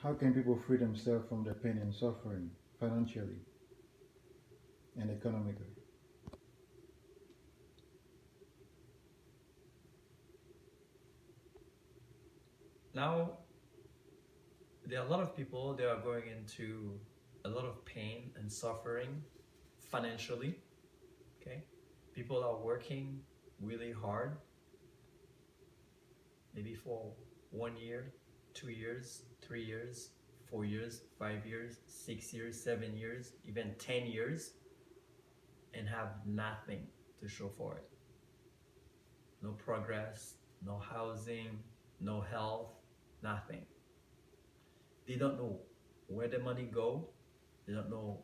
How can people free themselves from their pain and suffering financially and economically? Now, there are a lot of people, they are going into a lot of pain and suffering financially. Okay, people are working really hard, maybe for 1 year, 2 years, 3 years, 4 years, 5 years, 6 years, 7 years, even 10 years, and have nothing to show for it. No progress, no housing, no health, nothing. They don't know where the money go. They don't know.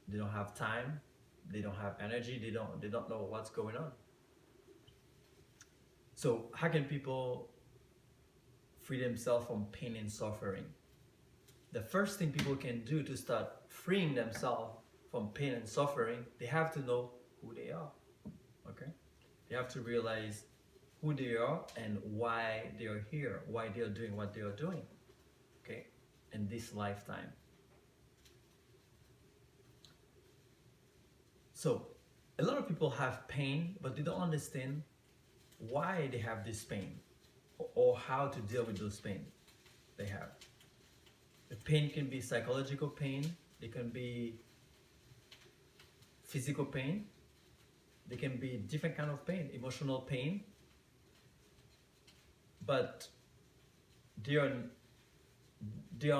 They don't have time. They don't have energy. They don't know what's going on. So how can people free themselves from pain and suffering? The first thing people can do to start freeing themselves from pain and suffering, they have to know who they are. Okay? They have to realize who they are and why they are here, why they are doing what they are doing. Okay? In this lifetime. So a lot of people have pain, but they don't understand why they have this pain or how to deal with those pain they have. The pain can be psychological pain, it can be physical pain, they can be different kind of pain, emotional pain, but they are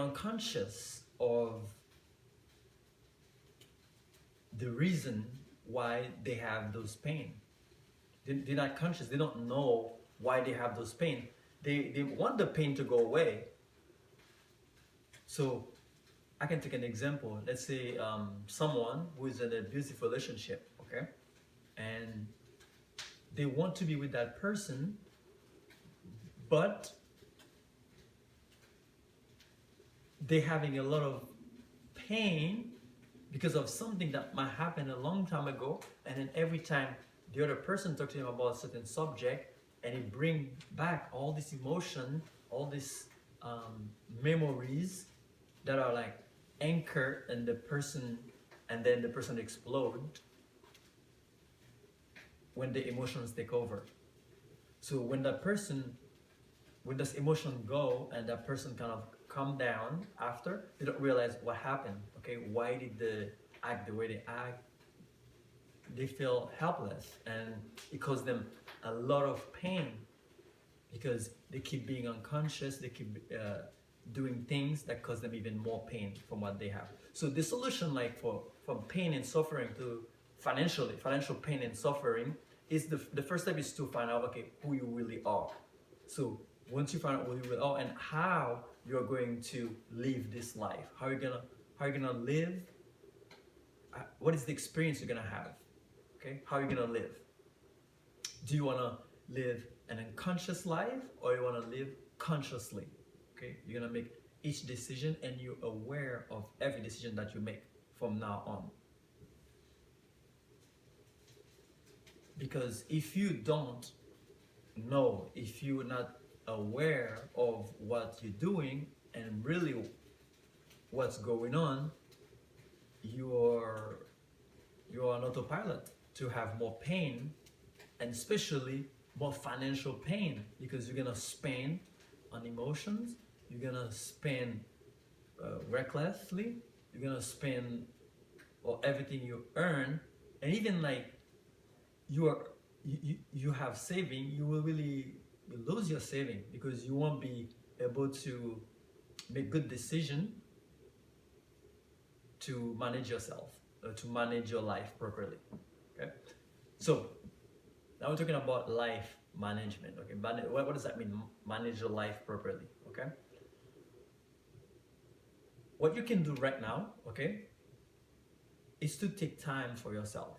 unconscious of the reason why they have those pain. They're not conscious, they don't know why they have those pain. They want the pain to go away. So I can take an example. Let's say someone who is in an abusive relationship, okay? And they want to be with that person, but they're having a lot of pain because of something that might happen a long time ago, and then every time the other person talks to him about a certain subject, and it brings back all this emotion, all these memories that are like anchored in the person, and then the person explodes when the emotions take over. So when this emotion go and that person kind of calm down after, they don't realize what happened. Okay, why did they act the way they act? They feel helpless, and it causes them a lot of pain because they keep being unconscious. They keep doing things that cause them even more pain from what they have. So the solution, like from pain and suffering to financial pain and suffering, is the first step is to find out, okay, who you really are. So once you find out who you really are and how you're going to live this life, how you gonna live, what is the experience you're gonna have, okay? How are you gonna live? Do you wanna live an unconscious life or you wanna live consciously? Okay, you're gonna make each decision and you're aware of every decision that you make from now on. Because if you don't know, if you're not aware of what you're doing and really what's going on, you're on autopilot to have more pain, and especially more financial pain, because you're gonna spend on emotions, you're gonna spend recklessly, you're gonna spend everything you earn, and even like you have saving, you will really lose your saving because you won't be able to make good decision to manage yourself, to manage your life properly. Okay, so now we're talking about life management. Okay, what does that mean? Manage your life properly. Okay, what you can do right now, okay, is to take time for yourself.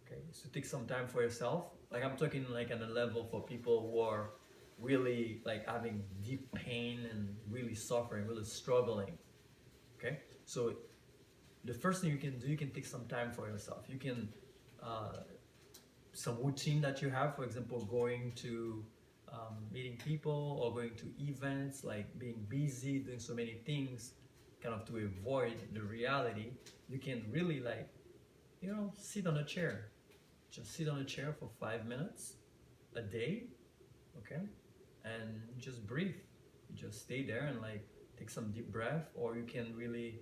Okay, so take some time for yourself. Like I'm talking like on a level for people who are really like having deep pain and really suffering, really struggling. Okay, so the first thing you can do, you can take some time for yourself. You can some routine that you have, for example, going to meeting meeting people or going to events, like being busy, doing so many things, kind of to avoid the reality, you can really like, sit on a chair. Just sit on a chair for 5 minutes a day, okay? And just breathe. You just stay there and like take some deep breath, or you can really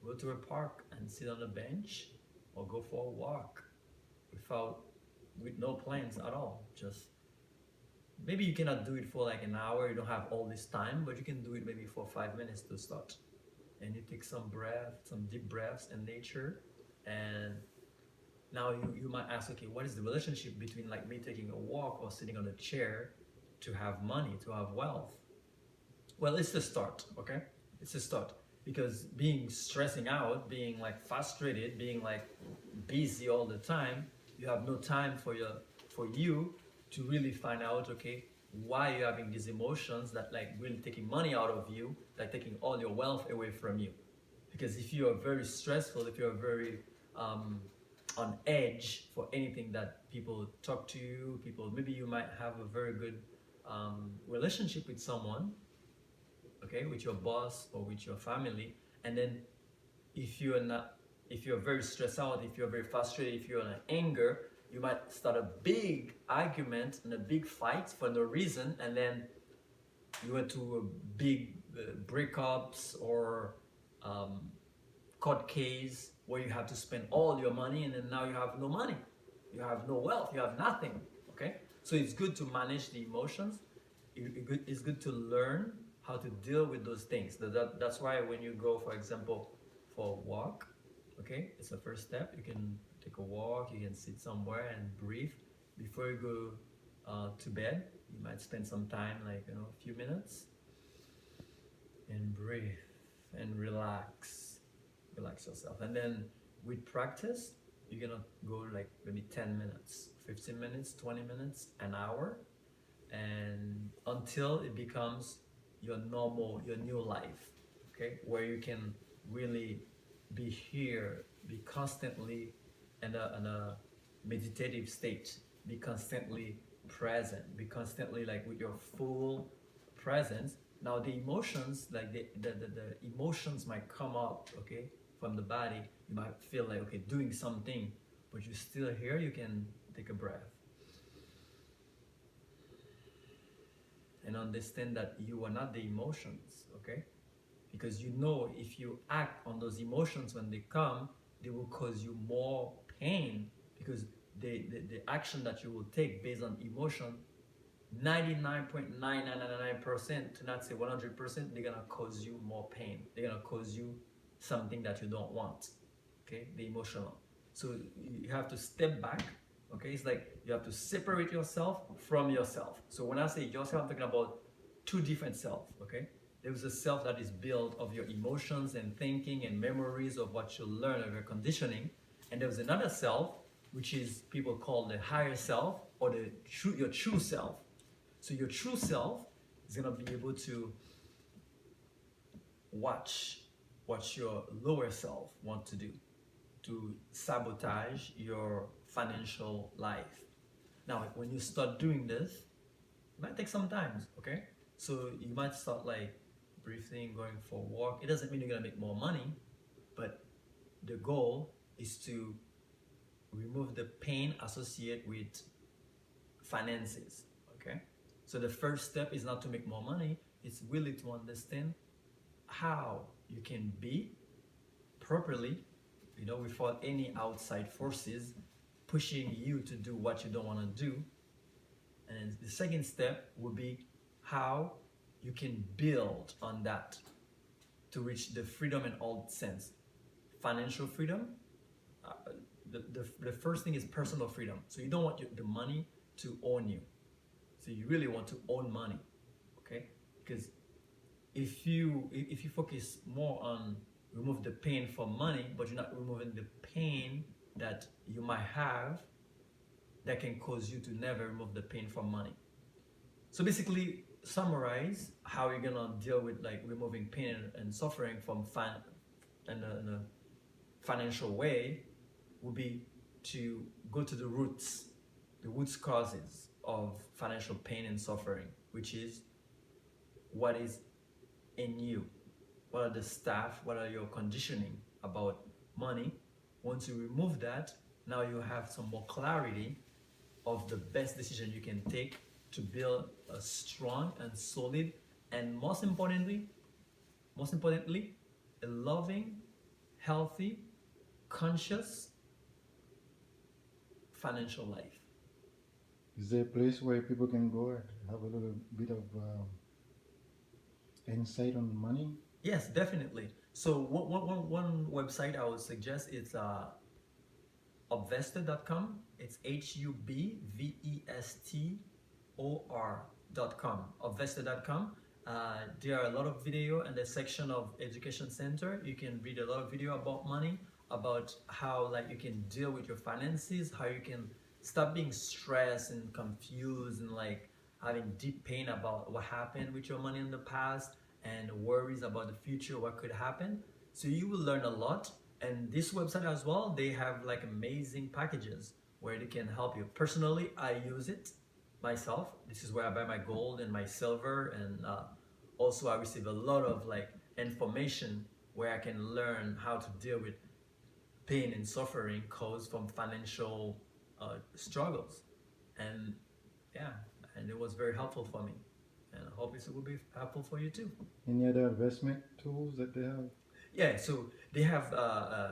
go to a park and sit on a bench or go for a walk with no plans at all. Just maybe you cannot do it for like an hour, you don't have all this time, but you can do it maybe for 5 minutes to start. And you take some deep breaths in nature. And now you might ask, okay, what is the relationship between like me taking a walk or sitting on a chair to have money, to have wealth? Well, it's the start, okay? It's a start. Because stressing out, being like frustrated, being like busy all the time, you have no time for you to really find out, okay, why you're having these emotions that like really taking money out of you, like taking all your wealth away from you. Because if you are very stressful, if you're very on edge for anything that people talk to you, maybe you might have a very good relationship with someone, okay, with your boss or with your family, and then if you're very stressed out, if you're very frustrated, if you're in anger, you might start a big argument and a big fight for no reason, and then you went to a big breakups or court case where you have to spend all your money, and then now you have no money, you have no wealth, you have nothing, okay? So it's good to manage the emotions. It's good to learn how to deal with those things. That's why when you go, for example, for a walk, okay, it's the first step. You can take a walk, you can sit somewhere and breathe. Before you go to bed, you might spend some time, like, a few minutes, and breathe and relax yourself. And then with practice, you're gonna go like maybe 10 minutes, 15 minutes, 20 minutes, an hour, and until it becomes your new life, okay, where you can really be here, be constantly in a meditative state, be constantly present, be constantly like with your full presence. Now the emotions, like the emotions might come up, okay, from the body. You might feel like, okay, doing something, but you're still here. You can take a breath and understand that you are not the emotions, okay? Because if you act on those emotions when they come, they will cause you more pain, because the action that you will take based on emotion, 99.9999%, to not say 100%, they're gonna cause you more pain. They're gonna cause you something that you don't want, okay? The emotional. So you have to step back, okay? It's like you have to separate yourself from yourself. So when I say yourself, I'm talking about two different selves, okay? There's a self that is built of your emotions and thinking and memories of what you learn, of your conditioning. And there's another self, which is people call the higher self, or your true self. So your true self is gonna be able to watch what your lower self wants to do, to sabotage your financial life. Now, when you start doing this, it might take some time, okay? So you might start like breathing, going for a walk. It doesn't mean you're gonna make more money, but the goal is to remove the pain associated with finances, okay? So the first step is not to make more money, it's really to understand how you can be properly, without any outside forces pushing you to do what you don't want to do. And the second step would be how you can build on that to reach the freedom in all sense. Financial freedom, the first thing is personal freedom. So you don't want the money to own you. So you really want to own money, okay? Because if you focus more on remove the pain from money, but you're not removing the pain that you might have that can cause you to never remove the pain from money. So basically, summarize how you're gonna deal with like removing pain and suffering from in a financial way would be to go to the root causes of financial pain and suffering. which is what is in you. What are the stuff, what are your conditioning about money? Once you remove that, now you have some more clarity of the best decision you can take to build a strong and solid, and most importantly, a loving, healthy, conscious financial life. Is there a place where people can go and have a little bit of insight on money? Yes, definitely. So one website I would suggest is Hubvestor.com. It's HUBVESTOR.com. Hubvestor.com. There are a lot of video in the section of education center. You can read a lot of video about money, about how like you can deal with your finances, how you can stop being stressed and confused and like having deep pain about what happened with your money in the past and worries about the future, what could happen. So you will learn a lot. And this website as well, they have like amazing packages where they can help you. Personally, I use it myself. This is where I buy my gold and my silver, and also I receive a lot of like information where I can learn how to deal with pain and suffering caused from financial struggles. And yeah, and it was very helpful for me, and I hope it will be helpful for you too. Any other investment tools that they have? Yeah, so they have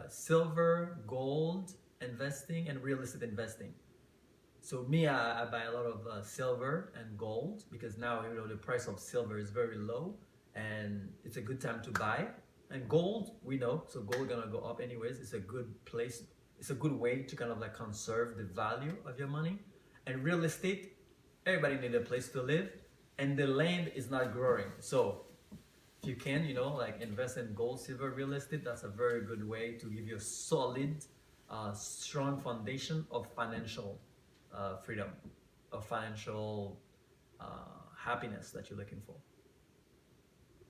silver, gold investing, and real estate investing. So me, I buy a lot of silver and gold because now the price of silver is very low, and it's a good time to buy. And gold, we know, so gold gonna go up anyways. It's a good place. It's a good way to kind of like conserve the value of your money. And real estate, everybody need a place to live, and the land is not growing. So if you can, like invest in gold, silver, real estate, that's a very good way to give you a solid, strong foundation of financial freedom, of financial happiness that you're looking for.